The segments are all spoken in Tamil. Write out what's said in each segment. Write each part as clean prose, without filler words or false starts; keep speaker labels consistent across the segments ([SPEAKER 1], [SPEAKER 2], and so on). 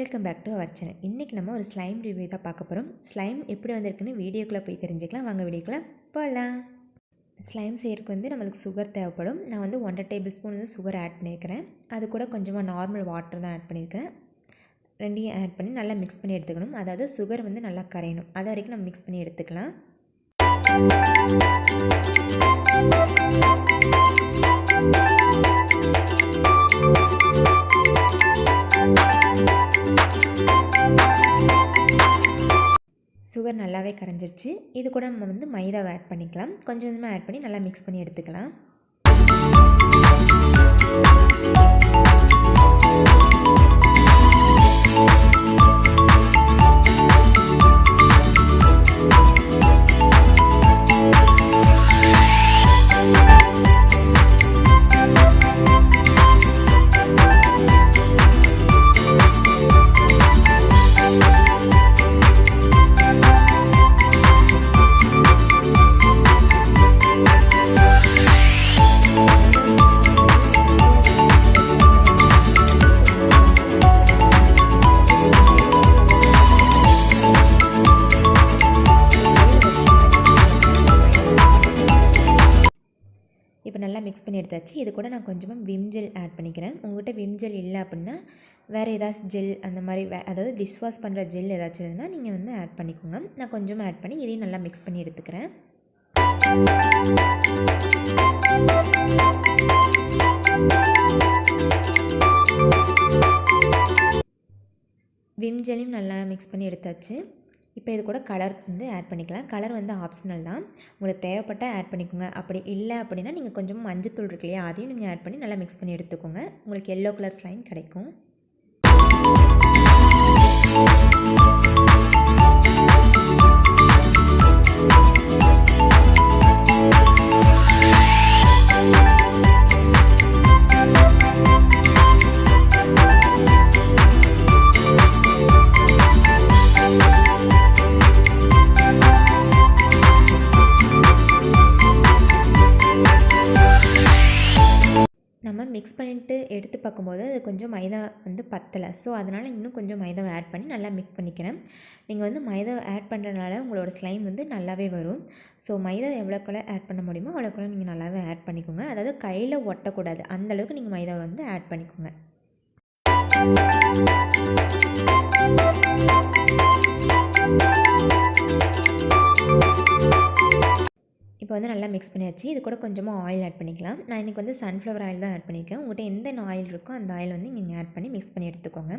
[SPEAKER 1] Welcome back to our channel. இன்றைக்கி நம்ம ஒரு ஸ்லைம் ரிவ்யூ தான் பார்க்க போகிறோம். ஸ்லைம் எப்படி வந்திருக்குன்னு வீடியோக்குள்ளே போய் தெரிஞ்சுக்கலாம். வாங்க வீடியோக்குள்ளே போகலாம். ஸ்லைம் செய்யறதுக்கு நம்மளுக்கு சுகர் தேவைப்படும். நான் 1.5 டேபிள் ஸ்பூன் சுகர் ஆட் பண்ணியிருக்கிறேன். அது கூட கொஞ்சமாக நார்மல் வாட்டர் தான் ஆட் பண்ணியிருக்கிறேன். ரெண்டையும் ஆட் பண்ணி நல்லா மிக்ஸ் பண்ணி எடுத்துக்கணும். அதாவது சுகர் நல்லா கரையணும். அது வரைக்கும் நம்ம மிக்ஸ் பண்ணி எடுத்துக்கலாம். சுகர் நல்லாவே கரைஞ்சிருச்சு. இது கூட நம்ம மைதாவை ஆட் பண்ணிக்கலாம். கொஞ்சம் கொஞ்சமாக ஆட் பண்ணி நல்லா மிக்ஸ் பண்ணி எடுத்துக்கலாம். இப்போ நல்லா மிக்ஸ் பண்ணி எடுத்தாச்சு. இது கூட நான் கொஞ்சமாக விம் ஜெல் ஆட் பண்ணிக்கிறேன். உங்கள்கிட்ட விம் ஜெல் இல்லை அப்படின்னா வேறு ஏதாச்சும் ஜெல் அந்த மாதிரி அதாவது டிஷ் வாஷ் பண்ணுற ஜெல் ஏதாச்சும் இருந்தால் நீங்கள் ஆட் பண்ணிக்கோங்க. நான் கொஞ்சமாக ஆட் பண்ணி இதையும் நல்லா மிக்ஸ் பண்ணி எடுத்துக்கிறேன். விம் ஜெல்லையும் நல்லா மிக்ஸ் பண்ணி எடுத்தாச்சு. இப்போ இது கூட கலர் ஆட் பண்ணிக்கலாம். கலர் ஆப்ஷனல் தான். உங்களுக்கு தேவைப்பட்டால் ஆட் பண்ணிக்கோங்க. அப்படி இல்லை அப்படின்னா நீங்கள் கொஞ்சம் மஞ்சத்தூள் இருக்கு இல்லையா, அதையும் நீங்கள் ஆட் பண்ணி நல்லா மிக்ஸ் பண்ணி எடுத்துக்கோங்க. உங்களுக்கு எல்லோ கலர் ஸ்லைம் கிடைக்கும். நம்ம மிக்ஸ் பண்ணிவிட்டு எடுத்து பார்க்கும்போது அது கொஞ்சம் மைதா பத்தலை. ஸோ அதனால் இன்னும் கொஞ்சம் மைதாவை ஆட் பண்ணி நல்லா மிக்ஸ் பண்ணிக்கிறேன். நீங்கள் மைதாவை ஆட் பண்ணுறதுனால உங்களோட ஸ்லைம் நல்லாவே வரும். ஸோ மைதா எவ்வளோக்குள்ள ஆட் பண்ண முடியுமோ அவ்வளோக்குள்ள நீங்கள் நல்லாவே ஆட் பண்ணிக்கோங்க. அதாவது கையில் ஒட்டக்கூடாது, அந்தளவுக்கு நீங்கள் மைதாவை ஆட் பண்ணிக்கோங்க. இப்போ நல்லா மிக்ஸ் பண்ணியாச்சு. இது கூட கொஞ்சமாக ஆயில் ஆட் பண்ணிக்கலாம். நான் இன்றைக்கி சன்ஃப்ளவர் ஆயில் தான் ஆட் பண்ணியிருக்கேன். உங்கள்கிட்ட எந்த ஆயில் இருக்கோ அந்த ஆயில் நீங்கள் ஆட் பண்ணி மிக்ஸ் பண்ணி எடுத்துக்கோங்க.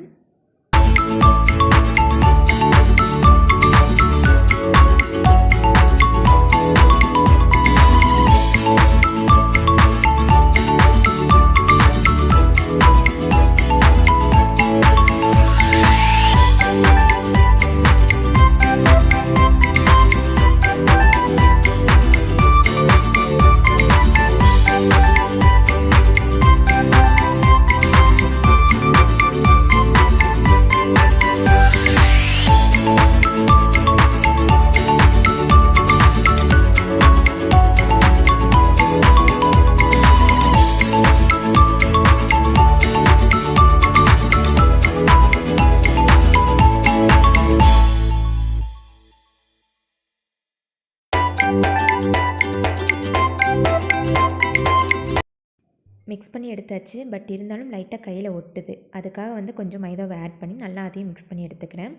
[SPEAKER 1] மிக்ஸ் பண்ணி எடுத்தாச்சு. பட் இருந்தாலும் லைட்டாக கையில் ஒட்டுது. அதுக்காக கொஞ்சம் மைதாவை ஆட் பண்ணி நல்லா அதையும் மிக்ஸ் பண்ணி எடுத்துக்கிறேன்.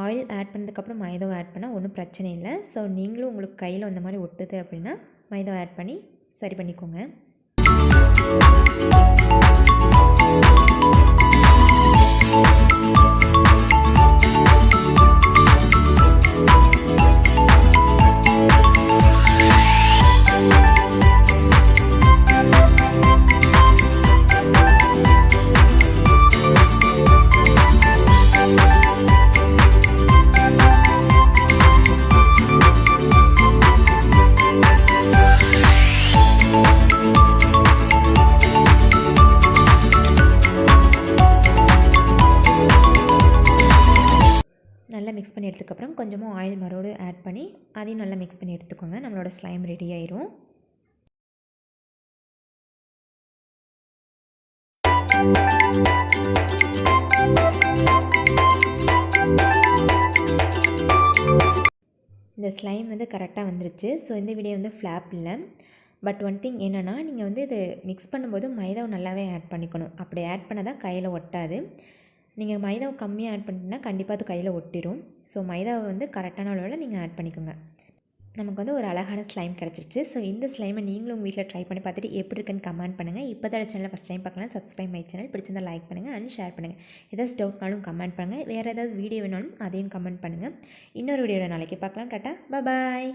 [SPEAKER 1] ஆயில் ஆட் பண்ணதுக்கப்புறம் மைதாவை ஆட் பண்ணால் ஒன்றும் பிரச்சனை இல்லை. ஸோ நீங்களும் உங்களுக்கு கையில் அந்த மாதிரி ஒட்டுது அப்படின்னா மைதாவை ஆட் பண்ணி சரி பண்ணிக்கோங்க. நல்லா மிக்ஸ் பண்ணி எடுத்துக்கப்புறம் கொஞ்சமாக ஆயில் மறுபடியும் ஆட் பண்ணி அதையும் நல்லா மிக்ஸ் பண்ணி எடுத்துக்கோங்க. நம்மளோட ஸ்லைம் ரெடி ஆயிரும். Thank you. வந்து கரெக்டாக வந்துருச்சு. ஸோ இந்த வீடியோ வந்து ஃப்ளாப் இல்லை. பட் ஒன் திங் என்னென்னா, நீங்கள் வந்து இது மிக்ஸ் பண்ணும்போது மைதாவை நல்லாவே ஆட் பண்ணிக்கணும். அப்படி ஆட் பண்ணால் தான் கையில் ஒட்டாது. நீங்கள் மைதாவை கம்மியாக ஆட் பண்ணிட்டீங்கன்னா கண்டிப்பாக அது கையில் ஒட்டிடும். ஸோ மைதாவை வந்து கரெக்டான அளவில் நீங்கள் ஆட் பண்ணிக்கோங்க. நமக்கு வந்து ஒரு அழகான ஸ்லைம் கிடச்சிருச்சு. ஸோ இந்த ஸ்லைமை நீங்களும் உங்கள் வீட்டில் ட்ரை பண்ணி பார்த்துட்டு எப்படி இருக்குன்னு கமெண்ட் பண்ணுங்கள். இப்போ தான் சேனலை ஃபஸ்ட் டைம் பார்க்கலாம், சப்ஸ்கிரைப் மை சேனல். பிடிச்சிருந்தால் லைக் பண்ணுங்கள் அண்ட் ஷேர் பண்ணுங்கள். ஏதாச்சும் டவுட்னாலும் கமெண்ட் பண்ணுங்கள். வேறு ஏதாவது வீடியோ வேணாலும் அதையும் கமெண்ட் பண்ணுங்கள். இன்னொரு வீடியோவில் நாளைக்கு பார்க்கலாம். டாட்டா, பாய்.